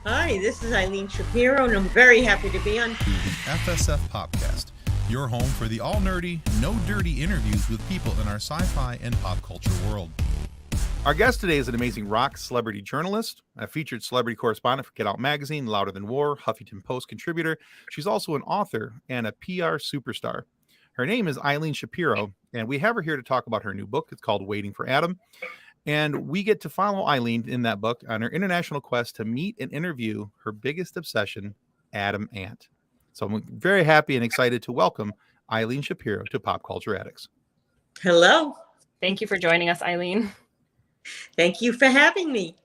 Hi, this is Eileen Shapiro, and I'm very happy to be on To the FSF PopCast, your home for the all-nerdy, no-dirty interviews with people in our sci-fi and pop culture world. Our guest today is an amazing rock celebrity journalist, a featured celebrity correspondent for Get Out Magazine, Louder Than War, Huffington Post contributor. She's also an author and a PR superstar. Her name is Eileen Shapiro, and we have her here to talk about her new book. It's called Waiting for Adam. And we get to follow Eileen in that book on her international quest to meet and interview her biggest obsession, Adam Ant. So I'm very happy and excited to welcome Eileen Shapiro to Pop Culture Addicts. Hello. Thank you for joining us, Eileen. Thank you for having me.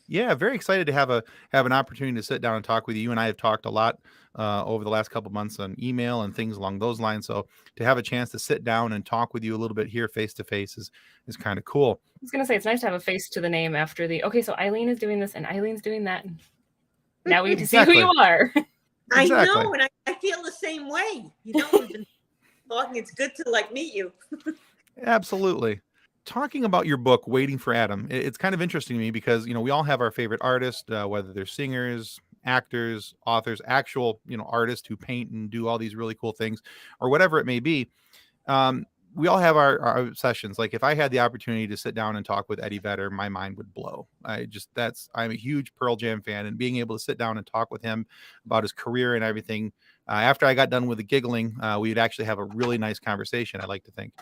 Yeah, very excited to have an opportunity to sit down and talk with you. You and I have talked a lot over the last couple of months on email and things along those lines. So to have a chance to sit down and talk with you a little bit here face to face is kind of cool. I was going to say, it's nice to have a face to the name after so Eileen is doing this and Eileen's doing that. Now we get to see who you are. I know, and I feel the same way. We've been talking. It's good to meet you. Absolutely. Talking about your book, Waiting for Adam, it's kind of interesting to me because, we all have our favorite artists, whether they're singers, actors, authors, actual, artists who paint and do all these really cool things or whatever it may be. We all have our obsessions. Like if I had the opportunity to sit down and talk with Eddie Vedder, my mind would blow. I'm a huge Pearl Jam fan, and being able to sit down and talk with him about his career and everything. After I got done with the giggling, we'd actually have a really nice conversation, I like to think.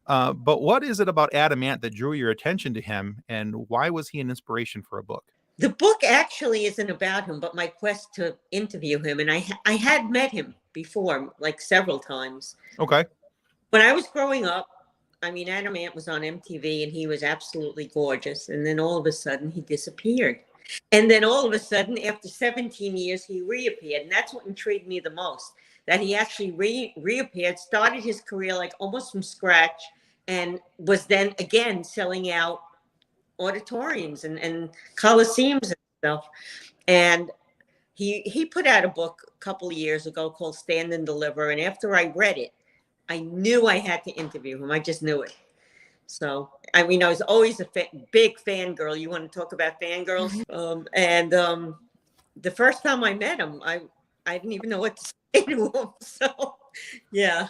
But what is it about Adam Ant that drew your attention to him, and why was he an inspiration for a book? The book actually isn't about him, but my quest to interview him. And I had met him before, several times. Okay. When I was growing up, Adam Ant was on MTV, and he was absolutely gorgeous. And then all of a sudden, he disappeared. And then all of a sudden, after 17 years, he reappeared. And that's what intrigued me the most, that he actually reappeared, started his career almost from scratch, and was then again selling out auditoriums and coliseums and stuff. And he put out a book a couple of years ago called Stand and Deliver. And after I read it, I knew I had to interview him. I just knew it. So, I was always a big fangirl. You want to talk about fangirls? The first time I met him, I didn't even know what to say to him. So, yeah.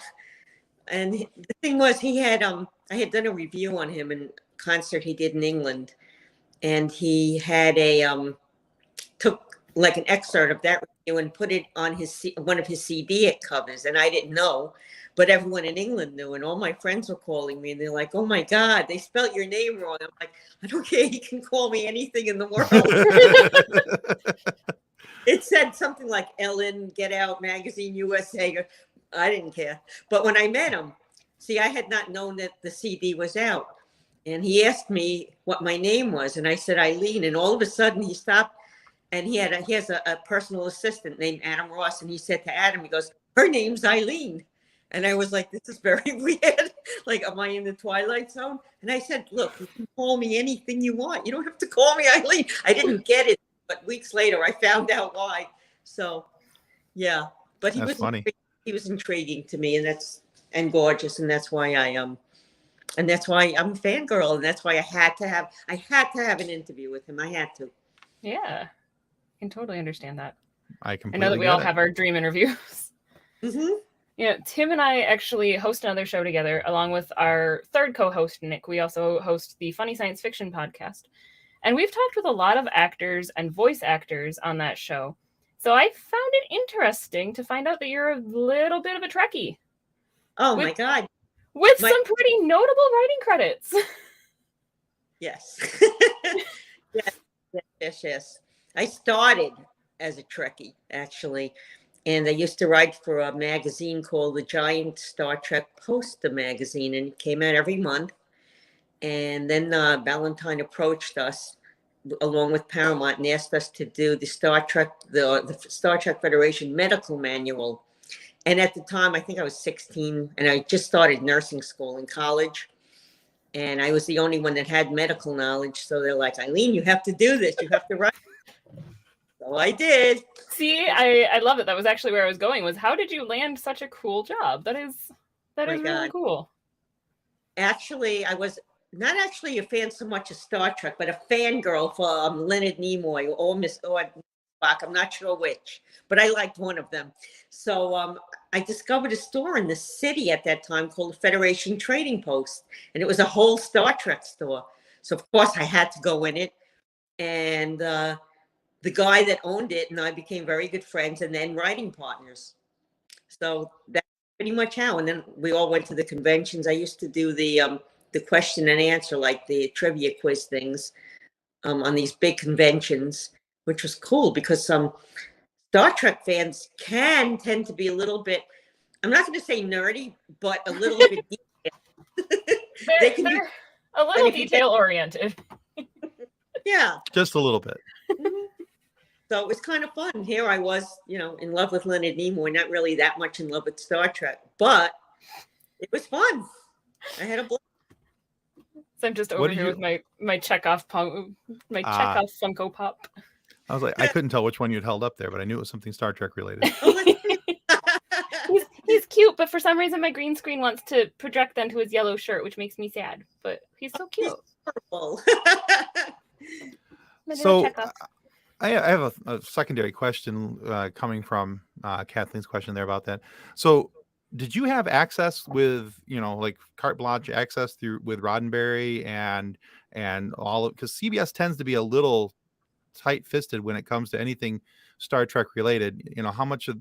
And the thing was, he had I had done a review on him in a concert he did in England, and he had took an excerpt of that review and put it on one of his CD covers, and I didn't know, but everyone in England knew, and all my friends were calling me, and they're like, "Oh my God, they spelt your name wrong." I'm like, "I don't care. He can call me anything in the world." It said something like Ellen, Get Out Magazine, USA. I didn't care. But when I met him, I had not known that the CD was out. And he asked me what my name was. And I said, Eileen. And all of a sudden he stopped, and he has a personal assistant named Adam Ross. And he said to Adam, he goes, "Her name's Eileen." And I was like, this is very weird. Am I in the Twilight Zone? And I said, "Look, you can call me anything you want. You don't have to call me Eileen." I didn't get it. But weeks later, I found out why. So, yeah. But That's funny. He was intriguing to me, and gorgeous, and that's why I'm a fangirl, and that's why I had to have an interview with him. I had to. Yeah, I can totally understand that. I know that we all have our dream interviews. Mm-hmm. Tim and I actually host another show together, along with our third co-host, Nick. We also host the Funny Science Fiction podcast. And we've talked with a lot of actors and voice actors on that show. So I found it interesting to find out that you're a little bit of a Trekkie. Oh, my God. With some pretty notable writing credits. Yes. Yes. I started as a Trekkie, actually. And I used to write for a magazine called the Giant Star Trek Poster magazine. And it came out every month. And then Valentine approached us along with Paramount and asked us to do the Star Trek Federation medical manual. And at the time, I think I was 16, and I just started nursing school in college. And I was the only one that had medical knowledge. So they're like, Eileen, you have to do this. You have to write. So I did. See, I love it. That was actually where I was going, was how did you land such a cool job? That is really cool. Actually, I was not actually a fan so much of Star Trek, but a fangirl for Leonard Nimoy or Spock. I'm not sure which, but I liked one of them. So I discovered a store in the city at that time called the Federation Trading Post, and it was a whole Star Trek store. So of course I had to go in it, and the guy that owned it and I became very good friends, and then writing partners. So that's pretty much how. And then we all went to the conventions. I used to do the question and answer, like the trivia quiz things, on these big conventions, which was cool because Star Trek fans can tend to be a little bit, I'm not going to say nerdy, but a little bit They're a little detail oriented. Yeah. Just a little bit. So it was kind of fun. Here I was, in love with Leonard Nimoy, not really that much in love with Star Trek, but it was fun. I had a blast. So I'm just over here with my Chekhov Funko Pop. I was like, I couldn't tell which one you'd held up there, but I knew it was something Star Trek related. He's cute, but for some reason my green screen wants to project onto his yellow shirt, which makes me sad. But he's so cute. So I have a secondary question coming from Kathleen's question there about that. So did you have access with, like carte blanche access with Roddenberry and all of, because CBS tends to be a little tight-fisted when it comes to anything Star Trek related. How much of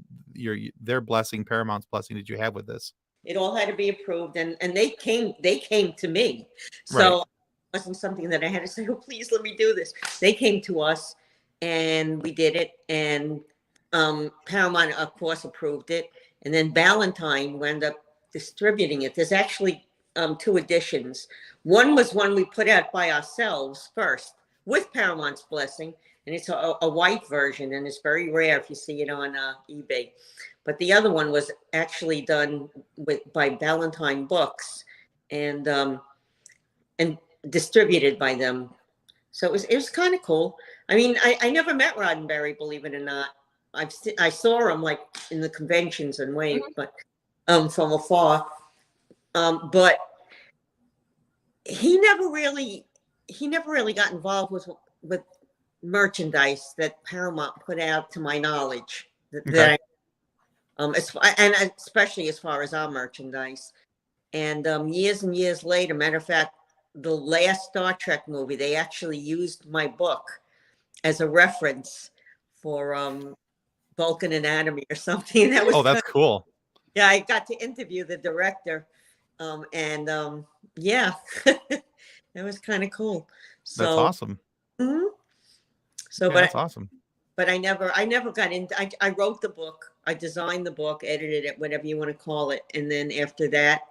their blessing, Paramount's blessing, did you have with this? It all had to be approved, and they came to me. So right. It wasn't something that I had to say, oh, please let me do this. They came to us and we did it, and Paramount of course approved it, and then Ballantine wound up distributing it. There's actually 2 editions. One was one we put out by ourselves first with Paramount's blessing, and it's a white version, and it's very rare if you see it on eBay. But the other one was actually done by Ballantine Books and distributed by them. So it was kind of cool. I mean, I never met Roddenberry, believe it or not. I saw him like in the conventions and wave, but from afar. But he never really got involved with merchandise that Paramount put out, to my knowledge. Okay. And especially as far as our merchandise. And years and years later, matter of fact, the last Star Trek movie, they actually used my book as a reference for Vulcan Anatomy or something. That was that's cool. Yeah, I got to interview the director, yeah, that was kind of cool. So, that's awesome. Mm-hmm. So, yeah, that's awesome. But I never got into. I wrote the book, I designed the book, edited it, whatever you want to call it, and then after that,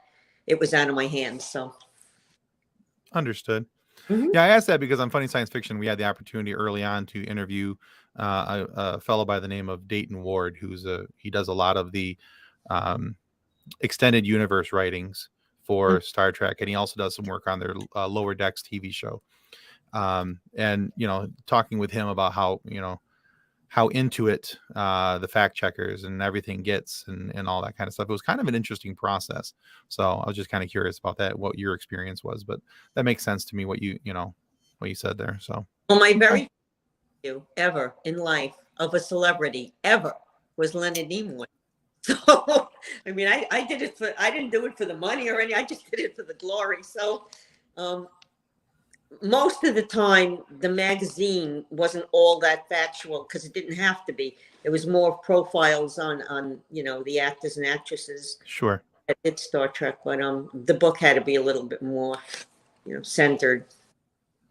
it was out of my hands. So. Understood. Mm-hmm. Yeah, I asked that because on Funny Science Fiction, we had the opportunity early on to interview a fellow by the name of Dayton Ward, he does a lot of the extended universe writings for Star Trek, and he also does some work on their Lower Decks TV show. And talking with him about how into it the fact checkers and everything gets and all that kind of stuff. It was kind of an interesting process. So I was just kind of curious about that, what your experience was, but that makes sense to me, what you said there. So, well, my very first ever in life of a celebrity ever was Leonard Nimoy. So, I mean, I didn't do it for the money or anything. I just did it for the glory. So, most of the time, the magazine wasn't all that factual because it didn't have to be. It was more profiles on the actors and actresses. Sure. That did Star Trek, but the book had to be a little bit more, centered.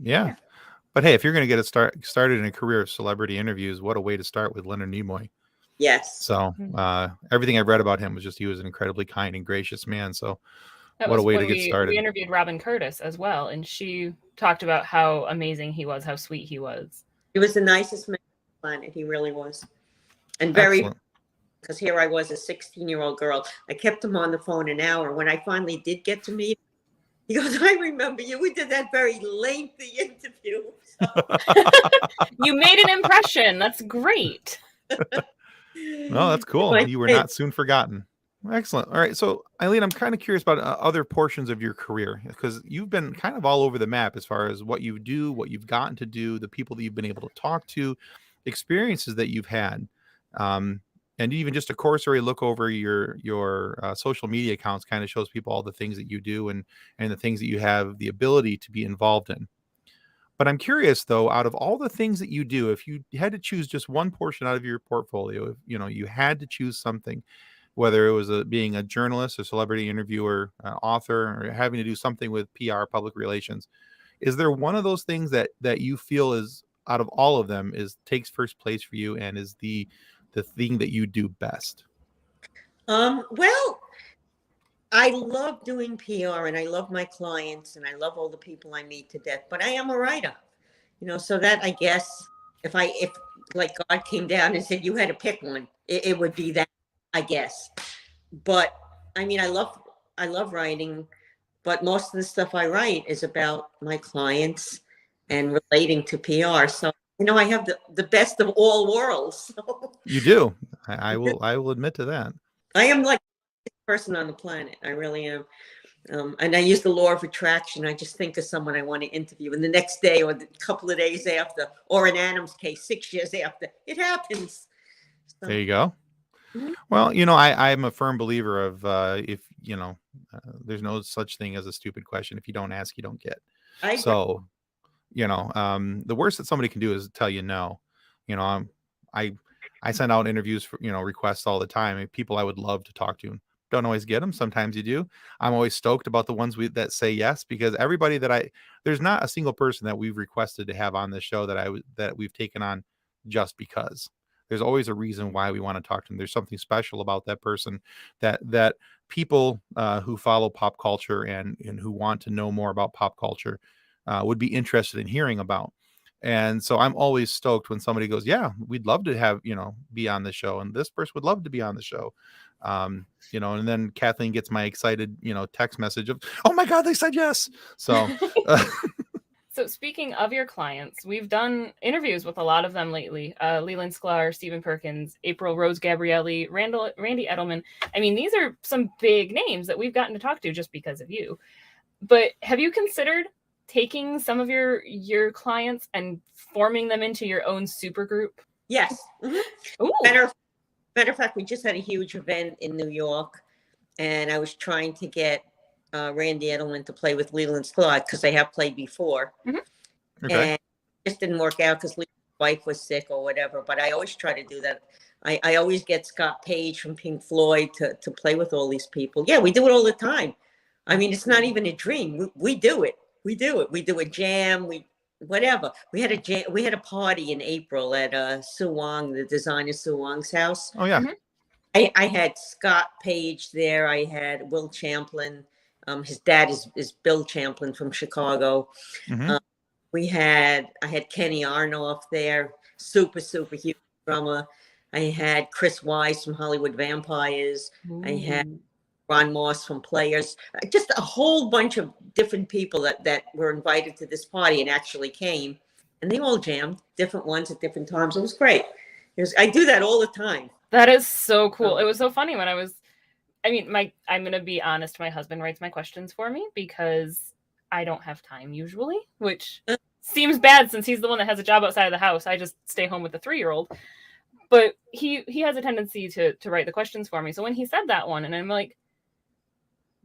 Yeah. But hey, if you're going to get started in a career of celebrity interviews, what a way to start with Leonard Nimoy. Yes. So everything I've read about him was just he was an incredibly kind and gracious man. So that what a way to when get started. We interviewed Robin Curtis as well, and she talked about how amazing he was, how sweet he was. He was the nicest man on the planet. He really was. And because here I was, a 16-year-old girl. I kept him on the phone an hour. When I finally did get to meet him, he goes, I remember you. We did that very lengthy interview. So. You made an impression. That's great. No, that's cool. You were not soon forgotten. Excellent. All right. So, Eileen, I'm kind of curious about other portions of your career because you've been kind of all over the map as far as what you do, what you've gotten to do, the people that you've been able to talk to. experiences that you've had, and even just a cursory look over your social media accounts kind of shows people all the things that you do and the things that you have the ability to be involved in. But I'm curious though, out of all the things that you do, if you had to choose just one portion out of your portfolio, if you had to choose something, whether it was being a journalist, a celebrity interviewer, author, or having to do something with PR, public relations, is there one of those things that you feel is, out of all of them, takes first place for you and is the thing that you do best? Well, I love doing PR and I love my clients and I love all the people I meet to death, but I am a writer, so that, I guess, if like God came down and said you had to pick one, it would be that, I guess. But I mean, I love writing, but most of the stuff I write is about my clients and relating to PR. So, I have the best of all worlds. So You do. I will admit to that. I am like the person on the planet. I really am. And I use the law of attraction. I just think of someone I want to interview, and the next day or a couple of days after, or in Adam's case, 6 years after, it happens. So, there you go. Mhm. Well, I'm a firm believer of if there's no such thing as a stupid question. If you don't ask, you don't get. I agree. So, the worst that somebody can do is tell you no. I send out interviews for, requests all the time. I mean, people I would love to talk to. Don't always get them. Sometimes you do. I'm always stoked about the ones that say yes, because everybody there's not a single person that we've requested to have on this show that we've taken on just because. There's always a reason why we want to talk to them. There's something special about that person that people who follow pop culture and who want to know more about pop culture would be interested in hearing about. And so I'm always stoked when somebody goes, yeah, we'd love to have, be on the show. And this person would love to be on the show. And then Kathleen gets my excited, text message of, oh my God, they said yes. So, So speaking of your clients, we've done interviews with a lot of them lately. Leland Sklar, Stephen Perkins, April Rose Gabrielli, Randy Edelman. I mean, these are some big names that we've gotten to talk to just because of you. But have you considered taking some of your clients and forming them into your own super group? Yes. Mm-hmm. Matter of fact, we just had a huge event in New York, and I was trying to get Randy Edelman to play with Leland Sklar because they have played before. Mm-hmm. Okay. And it just didn't work out because Leland's wife was sick or whatever. But I always try to do that. I always get Scott Page from Pink Floyd to play with all these people. Yeah, we do it all the time. I mean, it's not even a dream. We do it. We do it. We do a jam. Whatever. We had a party in April at Sue Wong, the designer Sue Wong's house. Oh yeah. Mm-hmm. I had Scott Page there. I had Will Champlin. His dad is Bill Champlin from Chicago. Mm-hmm. I had Kenny Arnoff there, super huge drummer. I had Chris Wise from Hollywood Vampires. Ooh. I had Ron Moss from Players. Just a whole bunch of different people that were invited to this party and actually came, and they all jammed, different ones at different times. It was great. I do that all the time. That is so cool. It was so funny when I'm going to be honest. My husband writes my questions for me because I don't have time usually, which seems bad since he's the one that has a job outside of the house. I just stay home with the 3-year-old. But he has a tendency to write the questions for me. So when he said that one, and I'm like,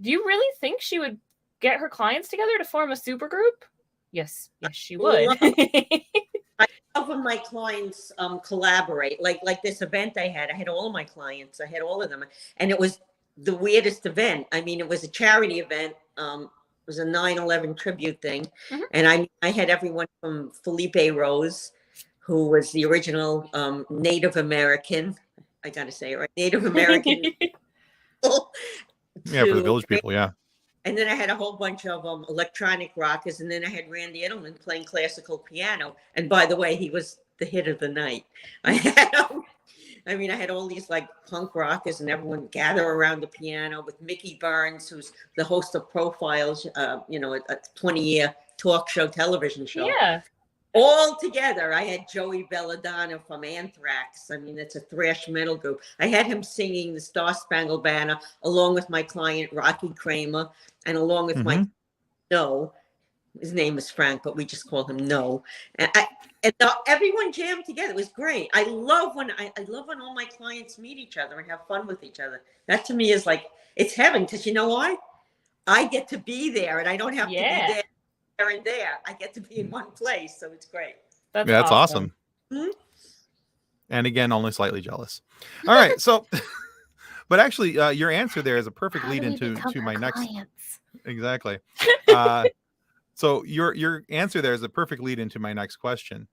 do you really think she would get her clients together to form a super group? Yes, she would. I love when my clients collaborate. Like this event I had all of my clients. I had all of them. And it was the weirdest event. I mean, it was a charity event. It was a 9/11 tribute thing. Mm-hmm. And I had everyone from Felipe Rose, who was the original Native American. I got to say it right. Native American. Yeah, for the Village People, yeah. And then I had a whole bunch of electronic rockers, and then I had Randy Edelman playing classical piano. And by the way, he was the hit of the night. I had all these like punk rockers, and everyone gather around the piano with Mickey Burns, who's the host of Profiles, a 20-year talk show, television show. Yeah. All together. I had Joey Belladonna from Anthrax. I mean, it's a thrash metal group. I had him singing the Star Spangled Banner along with my client, Rocky Kramer, and along with my His name is Frank, but we just call him No. Everyone jammed together. It was great. I love when all my clients meet each other and have fun with each other. That to me is like, it's heaven, because you know why? I get to be there, and I don't have to be there and there. I get to be in one place, so it's great. That's awesome. Mm-hmm. And again, only slightly jealous. All right, so, but actually, your answer there is a perfect lead into my next. Exactly. So your answer there is a perfect lead into my next question.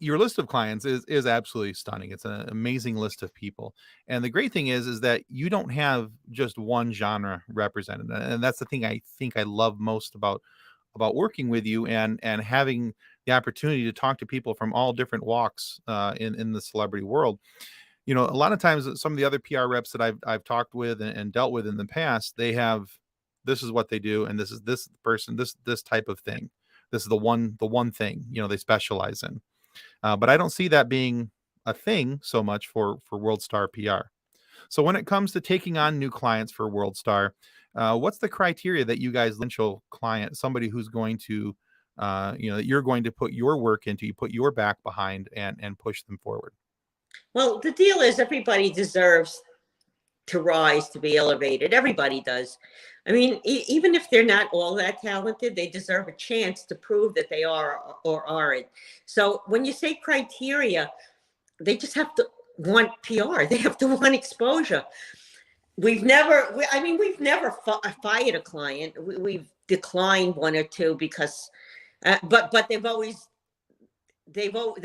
Your list of clients is absolutely stunning. It's an amazing list of people. And the great thing is that you don't have just one genre represented. And that's the thing I think I love most about working with you and having the opportunity to talk to people from all different walks in the celebrity world. You know, a lot of times some of the other PR reps that I've talked with and dealt with in the past, they have, this is what they do, and this is this person, this type of thing. This is the one thing, you know, they specialize in. But I don't see that being a thing so much for WorldStar PR. So when it comes to taking on new clients for WorldStar, what's the criteria that you guys potential client, somebody who's going to, that you're going to put your work into, you put your back behind and push them forward? Well, the deal is everybody deserves to rise, to be elevated. Everybody does. I mean, even if they're not all that talented, they deserve a chance to prove that they are or aren't. So when you say criteria, they just have to want PR. They have to want exposure. We've never fired a client. We've declined one or two because, but they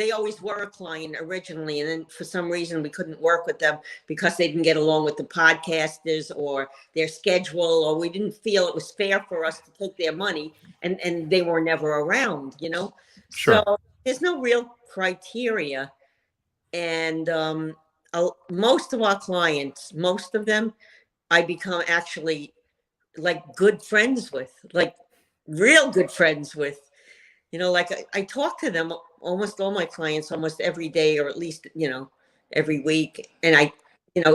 always were a client originally, and then for some reason we couldn't work with them because they didn't get along with the podcasters or their schedule, or we didn't feel it was fair for us to take their money, and they were never around, you know. Sure. So there's no real criteria, and most of our clients, most of them, I become actually like good friends with, like real good friends with. You know, like I talk to them, almost all my clients, almost every day, or at least, you know, every week. And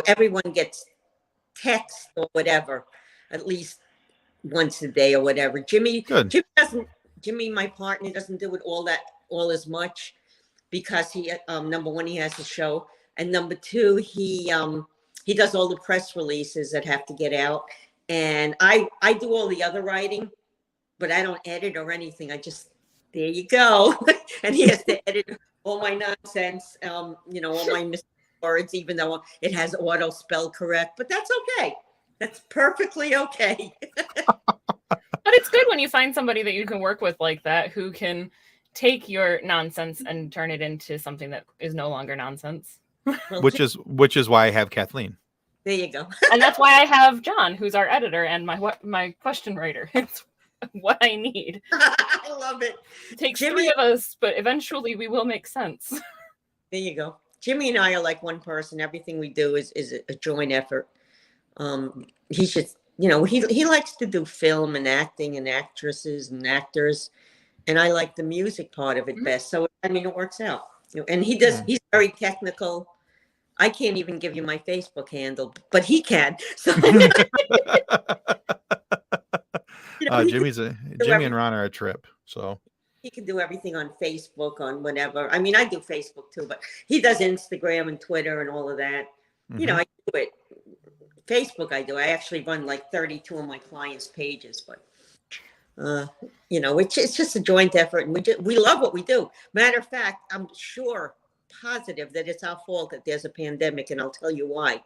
everyone gets text or whatever, at least once a day or whatever. Jimmy, my partner, doesn't do it all as much because he, number one, he has a show. And number two, he does all the press releases that have to get out. And I do all the other writing, but I don't edit or anything. I just, there you go. And he has to edit all my nonsense, all my missing words, even though it has auto spell correct, but that's okay. That's perfectly okay. But it's good when you find somebody that you can work with like that, who can take your nonsense and turn it into something that is no longer nonsense. Which is why I have Kathleen. There you go. And that's why I have John, who's our editor and my question writer. It's what I need. I love it. It takes three of us, but eventually we will make sense. There you go. Jimmy and I are like one person. Everything we do is a joint effort. He's just, he likes to do film and acting and actresses and actors, and I like the music part of it best. So it works out. And he does. He's very technical. I can't even give you my Facebook handle, but he can. So. Jimmy and Ron are a trip, so he can do everything on Facebook, on whatever. I mean, I do Facebook too, but he does Instagram and Twitter and all of that. Mm-hmm. I do it. Facebook, I do. I actually run like 32 of my clients' pages, but it's just a joint effort, and we love what we do. Matter of fact, I'm positive that it's our fault that there's a pandemic, and I'll tell you why.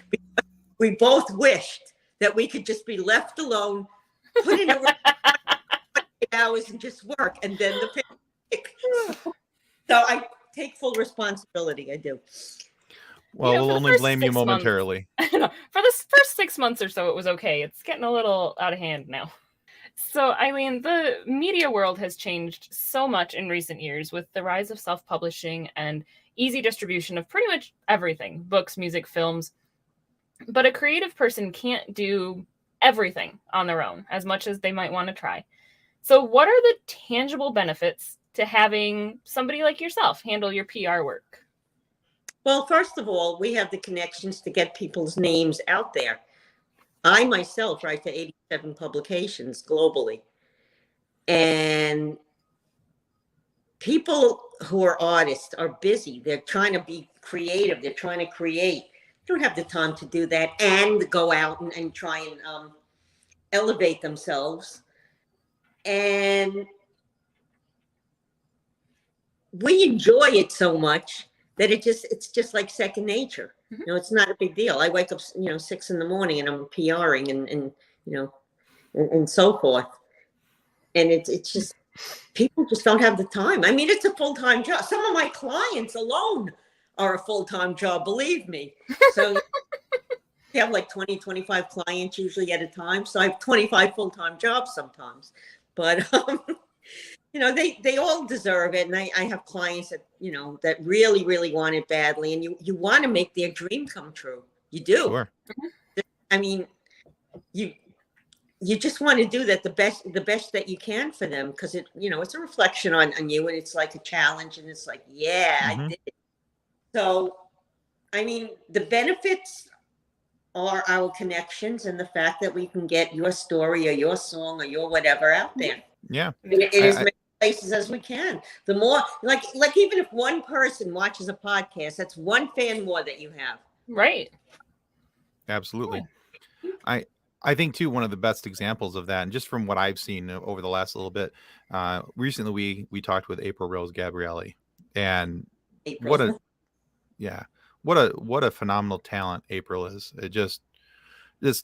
Because we both wished that we could just be left alone, put in a room 8 hours and just work, and then the pandemic. So I take full responsibility. I do. Well, we'll only blame you momentarily. For the first 6 months or so, it was okay. It's getting a little out of hand now. So, Eileen, the media world has changed so much in recent years with the rise of self-publishing and easy distribution of pretty much everything, books, music, films. But a creative person can't do everything on their own, as much as they might want to try. So what are the tangible benefits to having somebody like yourself handle your PR work? Well, first of all, we have the connections to get people's names out there. I myself write for 87 publications globally. And people who are artists are busy. They're trying to be creative. They're trying to create. They don't have the time to do that and go out and try and elevate themselves. And we enjoy it so much that it's just like second nature. You know, it's not a big deal. I wake up, 6 a.m. and I'm PRing and so forth. And it's just, people just don't have the time. I mean, it's a full-time job. Some of my clients alone are a full-time job, believe me. So you have like 20, 25 clients usually at a time. So I have 25 full-time jobs sometimes. But, they all deserve it. And I have clients that, that really, really want it badly. And you want to make their dream come true. You do. Sure. I mean, you just want to do that the best that you can for them, because it's a reflection on you, and it's like a challenge, and it's like, I did it. So, I mean, the benefits are our connections and the fact that we can get your story or your song or your whatever out there. Yeah. In as many places as we can. The more, like even if one person watches a podcast, that's one fan more that you have. Right. Absolutely. I think too, one of the best examples of that, and just from what I've seen over the last little bit, recently we talked with April Rose Gabrielli, and what a phenomenal talent April is. It just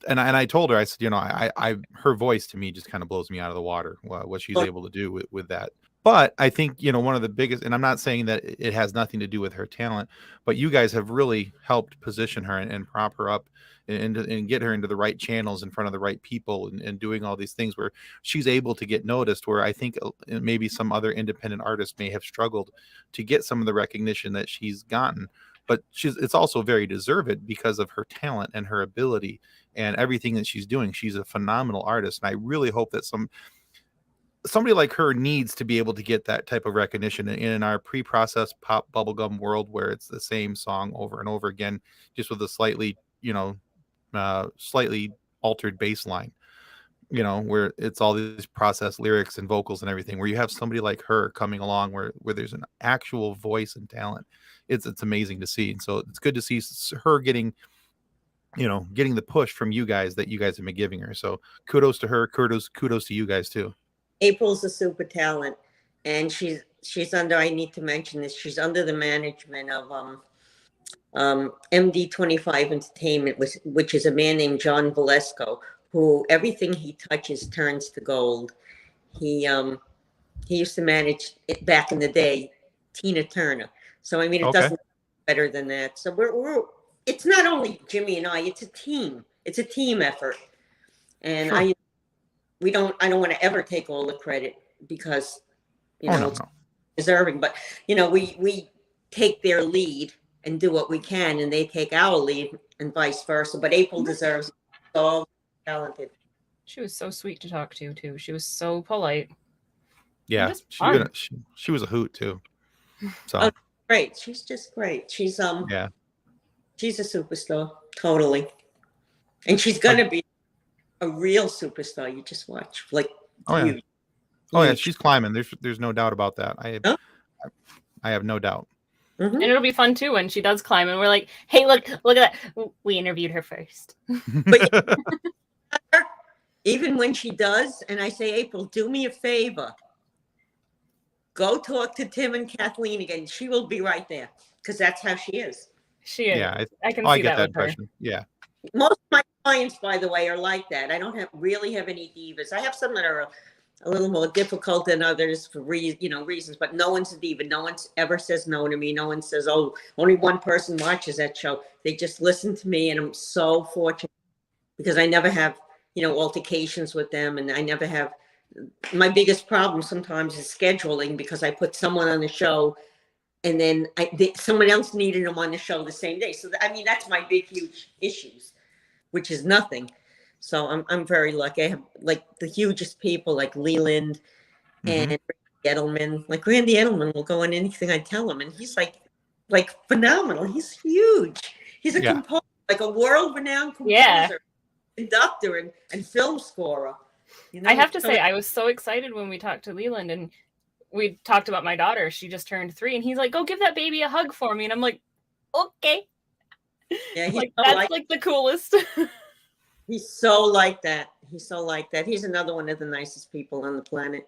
and I told her, I said, I her voice to me just kind of blows me out of the water, what she's able to do with that. But I think, one of the biggest, and I'm not saying that it has nothing to do with her talent, but you guys have really helped position her and prop her up and get her into the right channels in front of the right people and doing all these things where she's able to get noticed, where I think maybe some other independent artists may have struggled to get some of the recognition that she's gotten. But it's also very deserved because of her talent and her ability and everything that she's doing. She's a phenomenal artist. And I really hope that somebody like her needs to be able to get that type of recognition in our pre-processed pop bubblegum world, where it's the same song over and over again, just with a slightly altered bass line, where it's all these processed lyrics and vocals and everything, where you have somebody like her coming along where there's an actual voice and talent. It's amazing to see. And so it's good to see her getting the push from you guys that you guys have been giving her. So kudos to her. Kudos to you guys too. April's a super talent, and she's under, I need to mention this, she's under the management of MD25 Entertainment, which is a man named John Valesco, who everything he touches turns to gold. He used to manage it back in the day, Tina Turner. So I mean, it doesn't get better than that. So we're it's not only Jimmy and I, it's a team. It's a team effort. And sure. I don't want to ever take all the credit, because it's deserving, but we take their lead and do what we can, and they take our lead, and vice versa. But April deserves it. So talented. She was so sweet to talk to too. She was so polite. Yeah, she was a hoot too. So great. She's just great. She's she's a superstar, totally. And she's gonna be a real superstar. You just watch, like, huge. Yeah, she's climbing. There's no doubt about that. I have no doubt. Mm-hmm. And it'll be fun too when she does climb, and we're like, "Hey, look at that! We interviewed her first." But even when she does, and I say, "April, do me a favor. Go talk to Tim and Kathleen again." She will be right there, because that's how she is. She is. Yeah, I can see that with her. Yeah. Most of my clients, by the way, are like that. I don't really have any divas. I have some that are a little more difficult than others for reasons, but no one's a diva. No one ever says no to me. No one says, "Oh, only one person watches that show." They just listen to me, and I'm so fortunate, because I never have, altercations with them, and I never have. My biggest problem sometimes is scheduling, because I put someone on the show, and then someone else needed them on the show the same day. So that's my big, huge issues, which is nothing. So I'm very lucky. I have like the hugest people, like Leland and Randy Edelman. Like Randy Edelman will go on anything I tell him, and he's like phenomenal. He's huge. He's a composer, like a world-renowned composer, conductor, and film scorer. You know, I have to say, I was so excited when we talked to Leland and we talked about my daughter. She just turned 3 and he's like, go give that baby a hug for me. And I'm like, okay. yeah, Like, that's like the coolest. he's so like that. He's so like that. He's another one of the nicest people on the planet.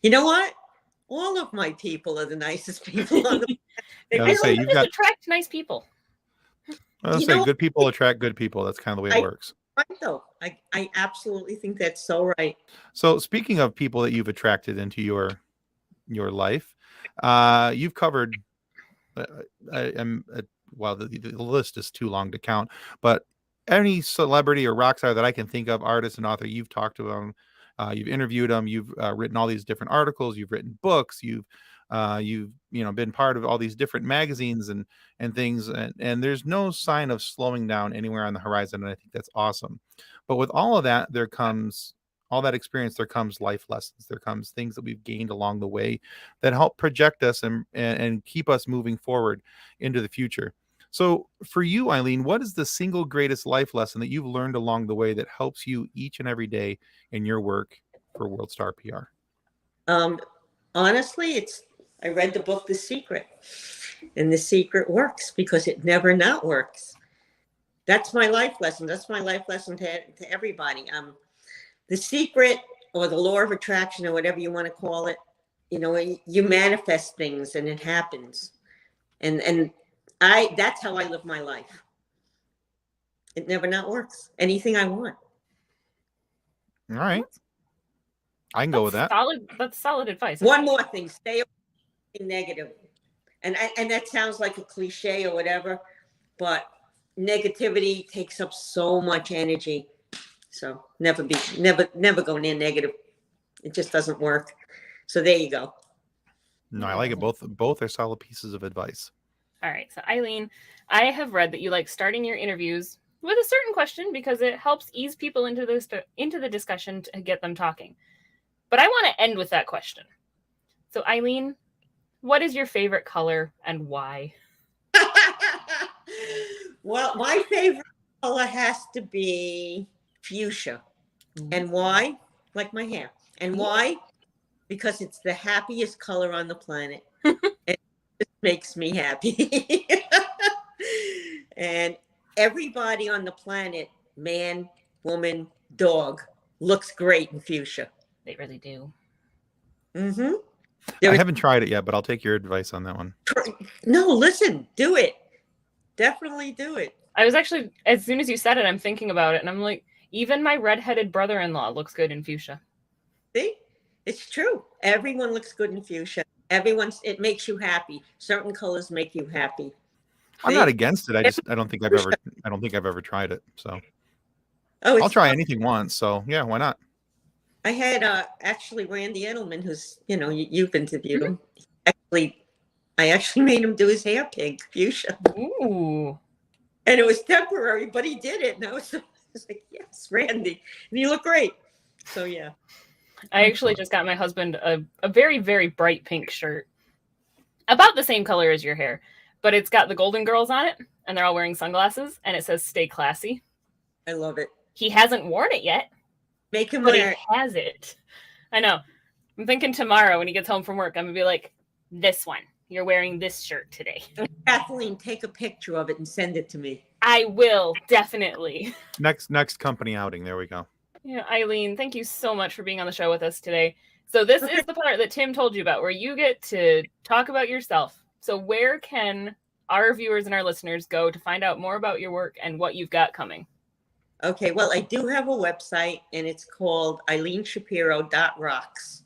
You know what? All of my people are the nicest people on the planet. Yeah, I was gonna say, Just attract nice people. I was gonna say, good people attract good people. That's kind of the way it works. Right, though. I absolutely think that's so right. So speaking of people that you've attracted into your life, you've covered. Well, the list is too long to count, but any celebrity or rock star that I can think of, artist and author, you've talked to them, you've interviewed them, you've written all these different articles, you've written books, you've been part of all these different magazines and things, and there's no sign of slowing down anywhere on the horizon, and I think that's awesome. But with all of that, there comes all that experience, there comes life lessons, there comes things that we've gained along the way that help project us and keep us moving forward into the future. So for you, Eileen, what is the single greatest life lesson that you've learned along the way that helps you each and every day in your work for WorldStar PR? Honestly, I read the book The Secret, and The Secret works because it never not works. That's my life lesson. That's my life lesson to everybody. The Secret, or the law of attraction, or whatever you want to call it, you manifest things and it happens. And that's how I live my life. It never not works. Anything I want. All right. I can go with that. That's solid advice. One more thing, stay away from negative. And that sounds like a cliche or whatever, but negativity takes up so much energy. So never go near negative. It just doesn't work. So there you go. No, I like it. Both are solid pieces of advice. All right. So Eileen, I have read that you like starting your interviews with a certain question because it helps ease people into the discussion to get them talking. But I want to end with that question. So Eileen, what is your favorite color and why? Well, my favorite color has to be fuchsia. And why? Like my hair. And why? Because it's the happiest color on the planet. It just makes me happy. And everybody on the planet, man, woman, dog, looks great in fuchsia. They really do. Mm-hmm. I haven't tried it yet, but I'll take your advice on that one. No, listen, do it. Definitely do it. I was actually, as soon as you said it, I'm thinking about it, and I'm like, even my redheaded brother-in-law looks good in fuchsia. See? It's true. Everyone looks good in fuchsia. It makes you happy. Certain colors make you happy. I'm not against it. I don't think I've ever tried it. So I'll try anything once. So yeah, why not? I had actually Randy Edelman, who's you've interviewed him. I actually made him do his hair pink fuchsia. Ooh. And it was temporary, but he did it, and I was like, yes, Randy, and you look great. So yeah. I actually just got my husband a very, very bright pink shirt, about the same color as your hair, but it's got the Golden Girls on it, and they're all wearing sunglasses, and it says "Stay classy." I love it. He hasn't worn it yet. Make him but wear it. He has it. I know. I'm thinking tomorrow when he gets home from work, I'm gonna be like, "This one. You're wearing this shirt today." Kathleen, take a picture of it and send it to me. I will, definitely. Next company outing. There we go. Yeah, Eileen, thank you so much for being on the show with us today. So this is the part that Tim told you about, where you get to talk about yourself. So where can our viewers and our listeners go to find out more about your work and what you've got coming? Okay, well, I do have a website, and it's called eileenshapiro.rocks.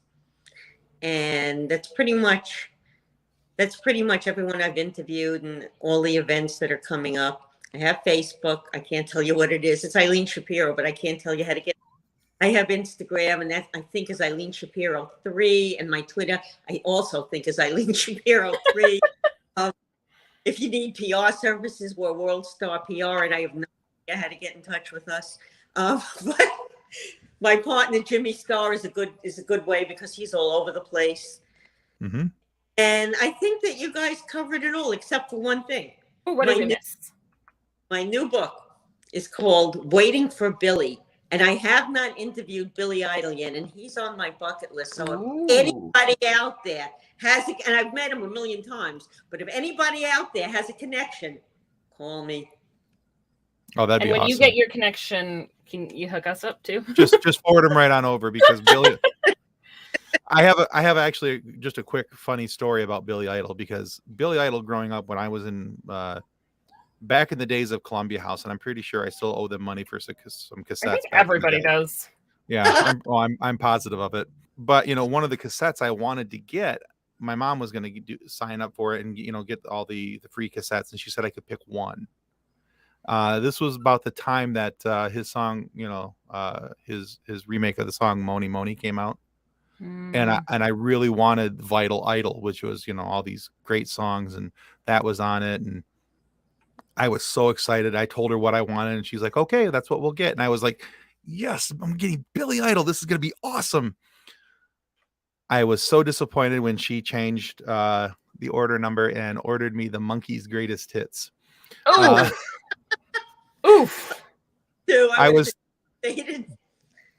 And that's pretty much everyone I've interviewed and all the events that are coming up. I have Facebook. I can't tell you what it is. It's Eileen Shapiro, but I can't tell you how to get it. I have Instagram, and that I think is Eileen Shapiro 3, and my Twitter I also think is Eileen Shapiro 3. If you need PR services, we're WorldStar PR, and I have no idea how to get in touch with us. But my partner Jimmy Starr is a good way because he's all over the place. Mm-hmm. And I think that you guys covered it all except for one thing. Oh, what did we miss? My new book is called Waiting for Billy, And I have not interviewed Billy Idol yet, and he's on my bucket list. So Ooh. if anybody out there has, and I've met him a million times, but if anybody out there has a connection, call me. Oh, that'd And be when awesome. you get your connection, can you hook us up too? just forward him right on over, because Billy. I have actually just a quick funny story about Billy Idol, because Billy Idol, growing up when I was in back in the days of Columbia House, and I'm pretty sure I still owe them money for some cassettes. I think back in the everybody day. does. Yeah, I'm positive of it. But one of the cassettes I wanted to get, my mom was going to sign up for it and get all the free cassettes, and she said I could pick one. This was about the time that his song, his remake of the song "Moni Moni" came out, and I really wanted "Vital Idol," which was all these great songs, and that was on it, and I was so excited. I told her what I wanted, and she's like, "Okay, that's what we'll get." And I was like, "Yes, I'm getting Billy Idol. This is going to be awesome." I was so disappointed when she changed the order number and ordered me the Monkees' Greatest Hits. Oh, oof. Dude, I was. Dated.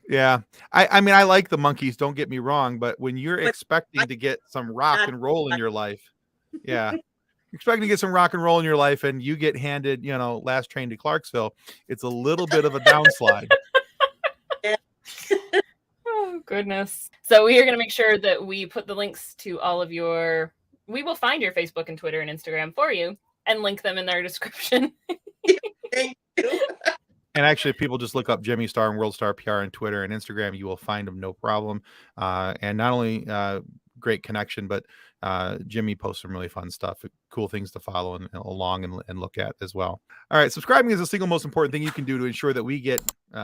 Yeah, I mean, I like the Monkees. Don't get me wrong, but when you're expecting to get some rock and roll in your life, yeah. Expecting to get some rock and roll in your life, and you get handed, Last Train to Clarksville, it's a little bit of a downslide. Oh, goodness. So we are going to make sure that we put the links to all of we will find your Facebook and Twitter and Instagram for you and link them in our description. Thank you. And actually, if people just look up Jimmy Star and WorldStar PR on Twitter and Instagram, you will find them, no problem. And not only great connection, but Jimmy posts some really fun stuff, cool things to follow and along and look at as well. All right, subscribing is the single most important thing you can do to ensure that we get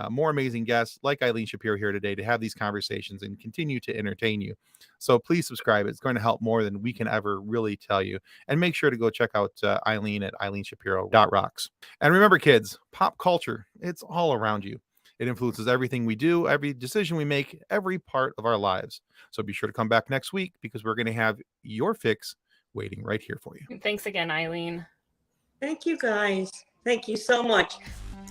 more amazing guests like Eileen Shapiro here today to have these conversations and continue to entertain you. So please subscribe. It's going to help more than we can ever really tell you. And make sure to go check out Eileen at eileenshapiro.rocks. And remember, kids, pop culture, it's all around you. It influences everything we do, every decision we make, every part of our lives. So be sure to come back next week, because we're going to have your fix waiting right here for you. Thanks again, Eileen. Thank you, guys. Thank you so much.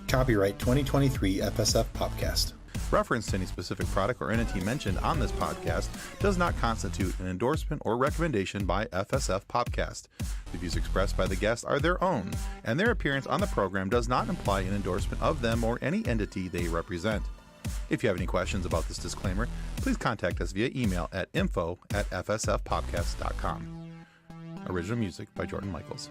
Copyright 2023 FSF PopCast. Reference to any specific product or entity mentioned on this podcast does not constitute an endorsement or recommendation by FSF PopCast. The views expressed by the guests are their own, and their appearance on the program does not imply an endorsement of them or any entity they represent. If you have any questions about this disclaimer, please contact us via email at info@fsfpopcast.com. Original music by Jordan Michaels.